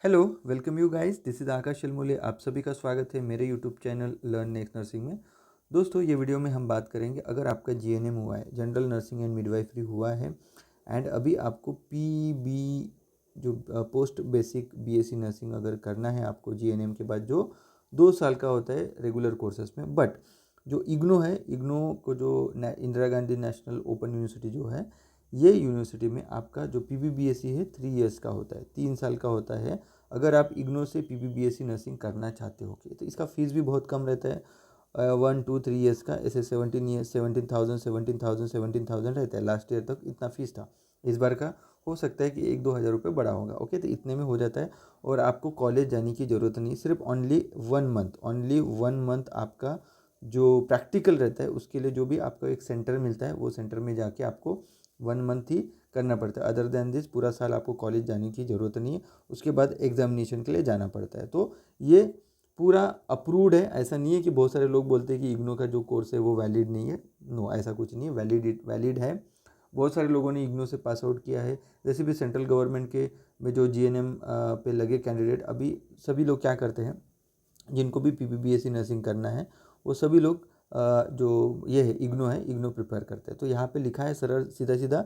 Hello, welcome you guys. This is Akash Shalmole. आप सभी का स्वागत है मेरे YouTube channel learn next nursing में। दोस्तों, ये वीडियो में हम बात करेंगे, अगर आपका जीएनएम हुआ है, जनरल नर्सिंग एंड मिडवाइफरी हुआ है, एंड अभी आपको पीबी जो पोस्ट बेसिक बीएससी नर्सिंग अगर करना है आपको जीएनएम के बाद, जो 2 साल का होता है रेगुलर कोर्सेज में। बट जो इग्नो है, इग्नो को जो Indira Gandhi national open university जो है, ये यूनिवर्सिटी में आपका जो पीबीबीएससी है 3 इयर्स का होता है, 3 साल का होता है। अगर आप इग्नो से पीबीबीएससी नर्सिंग करना चाहते हो तो इसका फीस भी बहुत कम रहता है, 1 2 3 ईयर्स का ऐसे 17 ईयर्स 17,000 रहता है। लास्ट ईयर तक इतना फीस था। इस बार का हो सकता है कि 1 2 हज़ार रुपये बढ़ा होगा। ओके, तो इतने में हो जाता है और आपको कॉलेज जाने की ज़रूरत नहीं। सिर्फ ओनली 1 मंथ आपका जो प्रैक्टिकल रहता है उसके लिए जो भी आपको एक सेंटर मिलता है, वो सेंटर में जाके आपको 1 मंथ ही करना पड़ता है। अदर देन दिस पूरा साल आपको कॉलेज जाने की ज़रूरत नहीं है। उसके बाद एग्जामिनेशन के लिए जाना पड़ता है। तो ये पूरा अप्रूव्ड है। ऐसा नहीं है कि बहुत सारे लोग बोलते हैं कि इग्नो का जो कोर्स है वो वैलिड नहीं है। नो, ऐसा कुछ नहीं है, वैलिड है। बहुत सारे लोगों ने इग्नो से पास आउट किया है। जैसे भी सेंट्रल गवर्नमेंट के में जो जीएनएम पे लगे कैंडिडेट, अभी सभी लोग क्या करते हैं, जिनको भी पीबीबीएससी नर्सिंग करना है वो सभी लोग जो ये है इग्नो है, इग्नो प्रिपेयर करते हैं। तो यहाँ पे लिखा है सरल सीधा सीधा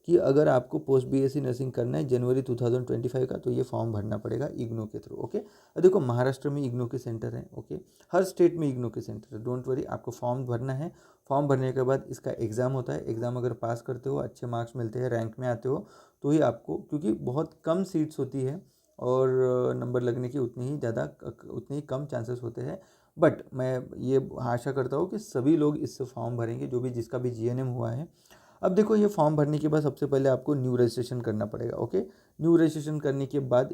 कि अगर आपको पोस्ट बीएससी नर्सिंग करना है जनवरी 2025 का, तो ये फॉर्म भरना पड़ेगा इग्नो के थ्रू। ओके, देखो महाराष्ट्र में इग्नो के सेंटर हैं। ओके, हर स्टेट में इग्नो के सेंटर है। डोंट वरी, आपको फॉर्म भरना है। फॉर्म भरने के बाद इसका एग्ज़ाम होता है। एग्ज़ाम अगर पास करते हो, अच्छे मार्क्स मिलते हैं, रैंक में आते हो, तो ही आपको, क्योंकि बहुत कम सीट्स होती है और नंबर लगने की उतनी ही कम चांसेस होते हैं। बट मैं ये आशा करता हूँ कि सभी लोग इससे फॉर्म भरेंगे, जो भी जिसका भी जीएनएम हुआ है। अब देखो, ये फॉर्म भरने के बाद सबसे पहले आपको न्यू रजिस्ट्रेशन करना पड़ेगा। ओके, न्यू रजिस्ट्रेशन करने के बाद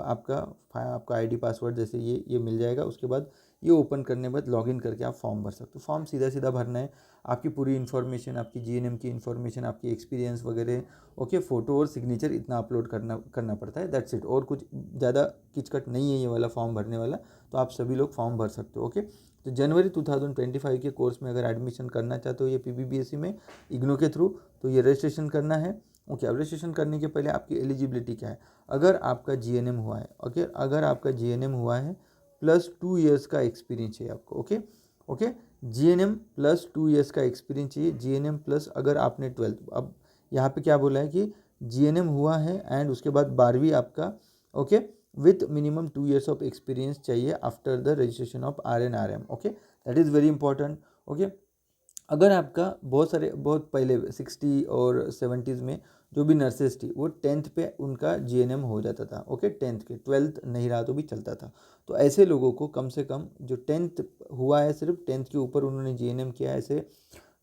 आपका आईडी पासवर्ड जैसे ये मिल जाएगा। उसके बाद ये ओपन करने के बाद लॉगिन करके आप फॉर्म भर सकते हो। फॉर्म सीधा सीधा भरना है। आपकी पूरी इन्फॉर्मेशन, आपकी जीएनएम की इन्फॉर्मेशन, आपकी एक्सपीरियंस वगैरह, ओके, फ़ोटो और सिग्नेचर इतना अपलोड करना पड़ता है। That's it. और कुछ ज़्यादा किचकट नहीं है ये वाला फॉर्म भरने वाला। तो आप सभी लोग फॉर्म भर सकते हो। ओके, तो जनवरी 2025 के कोर्स में अगर एडमिशन करना चाहते हो ये पीबीबीएससी में इग्नो के थ्रू, तो ये रजिस्ट्रेशन करना है। ओके, अब रजिस्ट्रेशन करने के पहले आपकी एलिजिबिलिटी क्या है। अगर आपका जीएनएम हुआ है, ओके, अगर आपका जीएनएम हुआ है +2 इयर्स का एक्सपीरियंस चाहिए आपको। ओके, ओके, जीएनएम +2 इयर्स का एक्सपीरियंस चाहिए। जीएनएम प्लस अगर आपने 12th, अब यहाँ पे क्या बोला है कि जीएनएम हुआ है एंड उसके बाद 12वीं आपका, okay, with minimum 2 years of experience चाहिए after the registration of RN/RM। Okay, that is very important. Okay, अगर आपका बहुत पहले 60 और 70s में जो भी नर्सेज थी वो 10th पे उनका जीएनएम हो जाता था। ओके, 10th के 12th नहीं रहा तो भी चलता था। तो ऐसे लोगों को कम से कम जो 10th हुआ है, सिर्फ 10th के ऊपर उन्होंने जीएनएम किया है, ऐसे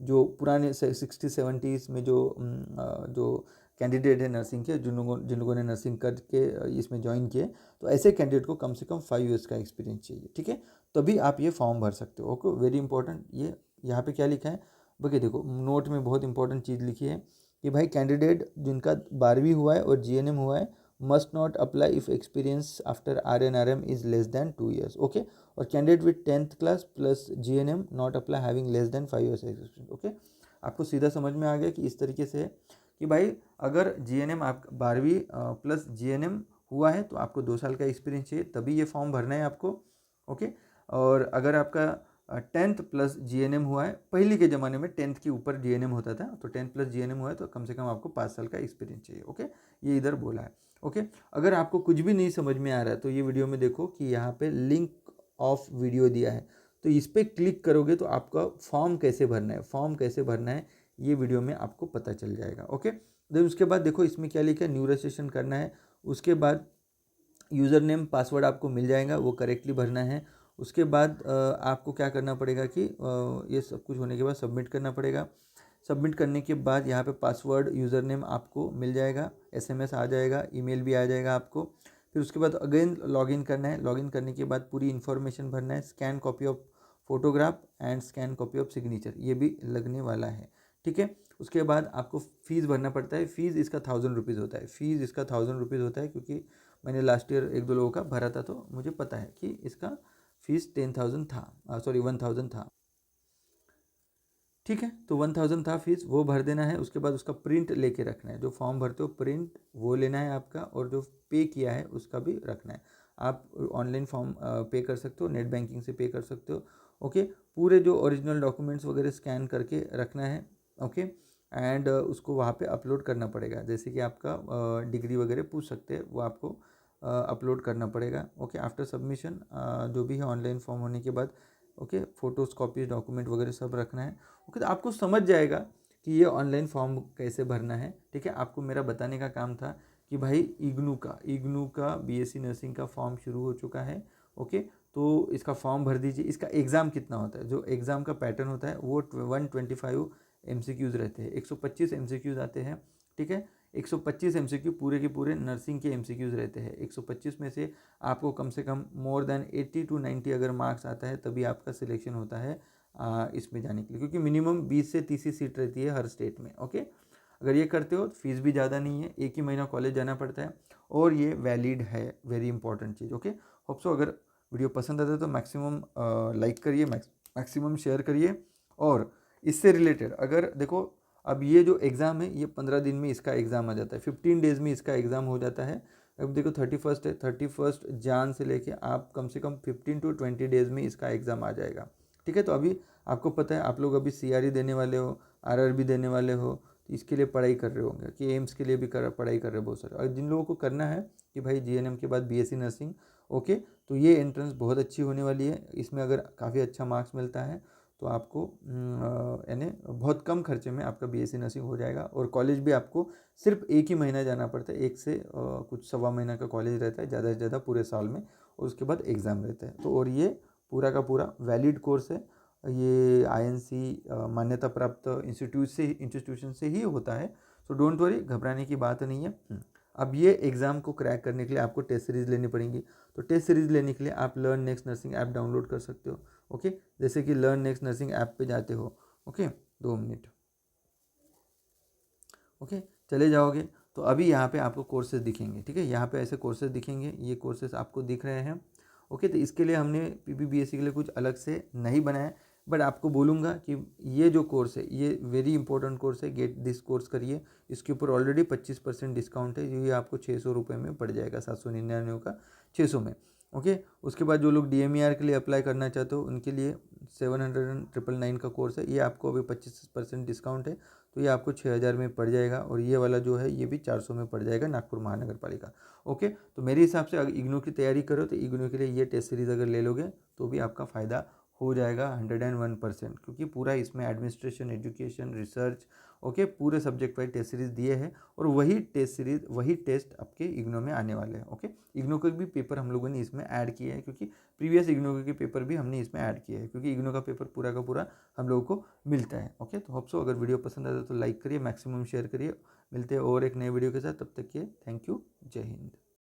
जो पुराने 60 70s में जो कैंडिडेट है नर्सिंग के, जिन लोगों ने नर्सिंग करके इसमें ज्वाइन किए, तो ऐसे कैंडिडेट को कम से कम 5 इयर्स का एक्सपीरियंस चाहिए। ठीक है, तभी आप ये फॉर्म भर सकते हो। Okay, very important. ये यहाँ पे क्या लिखा है, बाकी देखो नोट में बहुत इंपॉर्टेंट चीज़ लिखी है कि भाई कैंडिडेट जिनका 12वीं हुआ है और जीएनएम हुआ है must not apply if experience after RN/RM is less than 2 years. Okay, और candidate with 10th class plus GNM not apply having less than 5 years experience. Okay, आपको सीधा समझ में आ गया कि इस तरीके से है कि भाई अगर जीएनएम आप 12वीं प्लस जीएनएम हुआ है तो आपको 2 साल का एक्सपीरियंस चाहिए, तभी ये फॉर्म भरना है आपको। ओके, और अगर आपका 10th प्लस जीएनएम हुआ है, पहले के ज़माने में 10th के ऊपर जीएनएम होता था, तो 10th प्लस जीएनएम हुआ है तो कम से कम आपको 5 साल का एक्सपीरियंस चाहिए। ओके, ये इधर बोला है। ओके, अगर आपको कुछ भी नहीं समझ में आ रहा है तो ये वीडियो में देखो कि यहाँ पे लिंक ऑफ वीडियो दिया है, तो इस पर क्लिक करोगे तो आपका फॉर्म कैसे भरना है, ये वीडियो में आपको पता चल जाएगा। ओके, देन उसके बाद देखो इसमें क्या लिखा है, न्यू रजिस्ट्रेशन करना है। उसके बाद यूज़र नेम पासवर्ड आपको मिल जाएगा, वो करेक्टली भरना है। उसके बाद आपको क्या करना पड़ेगा कि ये सब कुछ होने के बाद सबमिट करना पड़ेगा। सबमिट करने के बाद यहाँ पे पासवर्ड यूज़र नेम आपको मिल जाएगा, एसएमएस आ जाएगा, ईमेल भी आ जाएगा आपको। फिर उसके बाद अगेन लॉगिन करना है। लॉगिन करने के बाद पूरी इन्फॉर्मेशन भरना है। Scan copy of photograph and scan copy of signature, ये भी लगने वाला है। ठीक है, उसके बाद आपको फ़ीस भरना पड़ता है। फ़ीस इसका 1000 रुपीज़ होता है। क्योंकि मैंने लास्ट ईयर 1 2 लोगों का भरा था, तो मुझे पता है कि इसका फ़ीस 10,000 था, सॉरी 1000 था। ठीक है। तो 1000 था फीस, वो भर देना है। उसके बाद उसका प्रिंट लेके रखना है, जो फॉर्म भरते हो प्रिंट वो लेना है आपका, और जो पे किया है उसका भी रखना है। आप ऑनलाइन फॉर्म पे कर सकते हो, नेट बैंकिंग से पे कर सकते हो। ओके, पूरे जो ओरिजिनल डॉक्यूमेंट्स वगैरह स्कैन करके रखना है। ओके, एंड उसको वहाँ पे अपलोड करना पड़ेगा। जैसे कि आपका डिग्री वगैरह पूछ सकते हैं, वो आपको अपलोड करना पड़ेगा। ओके, आफ्टर सबमिशन जो भी है ऑनलाइन फॉर्म होने के बाद, ओके, फोटोज कॉपीज डॉक्यूमेंट वगैरह सब रखना है। ओके, तो आपको समझ जाएगा कि ये ऑनलाइन फॉर्म कैसे भरना है। ठीक है, आपको मेरा बताने का काम था कि भाई इग्नू का बीएससी नर्सिंग का फॉर्म शुरू हो चुका है। ओके, तो इसका फॉर्म भर दीजिए। इसका एग्ज़ाम कितना होता है, जो एग्ज़ाम का पैटर्न होता है वो 125 MCQs रहते हैं, 125 MCQs आते हैं। ठीक है, 125 MCQ पूरे के पूरे नर्सिंग के MCQs रहते हैं। 125 में से आपको कम से कम मोर देन 80 to 90 अगर मार्क्स आता है तभी आपका सिलेक्शन होता है इसमें जाने के लिए, क्योंकि मिनिमम 20 से 30 ही सीट रहती है हर स्टेट में। ओके, अगर ये करते हो तो फीस भी ज़्यादा नहीं है, एक ही महीना कॉलेज जाना पड़ता है, और ये वैलिड है। वेरी इंपॉर्टेंट चीज़। ओके, होप सो अगर वीडियो पसंद आता है तो मैक्सिमम लाइक करिए, मैक्सिमम शेयर करिए। और इससे रिलेटेड अगर देखो, अब ये जो एग्ज़ाम है ये 15 दिन में इसका एग्ज़ाम आ जाता है, 15 डेज़ में इसका एग्ज़ाम हो जाता है। अब देखो 31 है, 31 जान से लेके आप कम से कम 15 to 20 डेज़ में इसका एग्ज़ाम आ जाएगा। ठीक है, तो अभी आपको पता है, आप लोग अभी CRE देने वाले हो, RRB देने वाले हो, तो इसके लिए पढ़ाई कर रहे होंगे, कि एम्स के लिए भी पढ़ाई कर रहे हो बहुत सारे। और जिन लोगों को करना है कि भाई GNM के बाद BSc नर्सिंग, ओके, तो ये एंट्रेंस बहुत अच्छी होने वाली है। इसमें अगर काफ़ी अच्छा मार्क्स मिलता है तो आपको यानी बहुत कम खर्चे में आपका BSc नर्सिंग हो जाएगा। और कॉलेज भी आपको सिर्फ एक ही महीना जाना पड़ता है, एक से कुछ सवा महीना का कॉलेज रहता है ज़्यादा से ज़्यादा पूरे साल में, और उसके बाद एग्ज़ाम रहता है। तो और ये पूरा का पूरा वैलिड कोर्स है। ये INC मान्यता प्राप्त इंस्टीट्यूशन से ही होता है। सो डोंट वरी, घबराने की बात नहीं है। अब ये एग्ज़ाम को क्रैक करने के लिए आपको टेस्ट सीरीज़ लेनी पड़ेंगी। तो टेस्ट सीरीज़ लेने के लिए आप learn next nursing app download कर सकते हो। ओके, जैसे कि लर्न नेक्स्ट नर्सिंग ऐप पे जाते हो। Okay, 2 minute. ओके, चले जाओगे तो अभी यहाँ पे आपको कोर्सेज दिखेंगे। ठीक है, यहाँ पे ऐसे कोर्सेज दिखेंगे, ये कोर्सेज आपको दिख रहे हैं। ओके, तो इसके लिए हमने PPBSc के लिए कुछ अलग से नहीं बनाया, बट आपको बोलूँगा कि ये जो कोर्स है ये वेरी इंपॉर्टेंट कोर्स है, गेट दिस कोर्स करिए। इसके ऊपर ऑलरेडी 25% डिस्काउंट है, जो ये आपको 600 रुपये में पड़ जाएगा, 799 का 600 में। ओके, उसके बाद जो लोग DMER के लिए अप्लाई करना चाहते हो उनके लिए 799 का कोर्स है, ये आपको अभी 25% डिस्काउंट है, तो ये आपको 6000 में पड़ जाएगा। और ये वाला जो है ये भी 400 में पड़ जाएगा, नागपुर महानगर पालिका। ओके, तो मेरे हिसाब से अगर इग्नू की तैयारी करो तो इग्नू के लिए ये टेस्ट सीरीज़ अगर ले लोगे तो भी आपका फ़ायदा हो जाएगा 101%, क्योंकि पूरा इसमें एडमिनिस्ट्रेशन, एजुकेशन, रिसर्च, ओके, पूरे सब्जेक्ट वाइज टेस्ट सीरीज़ दिए हैं, और वही टेस्ट सीरीज़ वही टेस्ट आपके इग्नू में आने वाले हैं। ओके, इग्नू के भी पेपर हम लोगों ने इसमें ऐड किए हैं, क्योंकि प्रीवियस इग्नू के पेपर भी हमने इसमें ऐड किए हैं, क्योंकि इग्नू का पेपर पूरा का पूरा हम लोगों को मिलता है। ओके, तो होप सो अगर वीडियो पसंद आता है तो लाइक करिए, मैक्सिमम शेयर करिए। मिलते हैं और एक नए वीडियो के साथ, तब तक के थैंक यू, जय हिंद।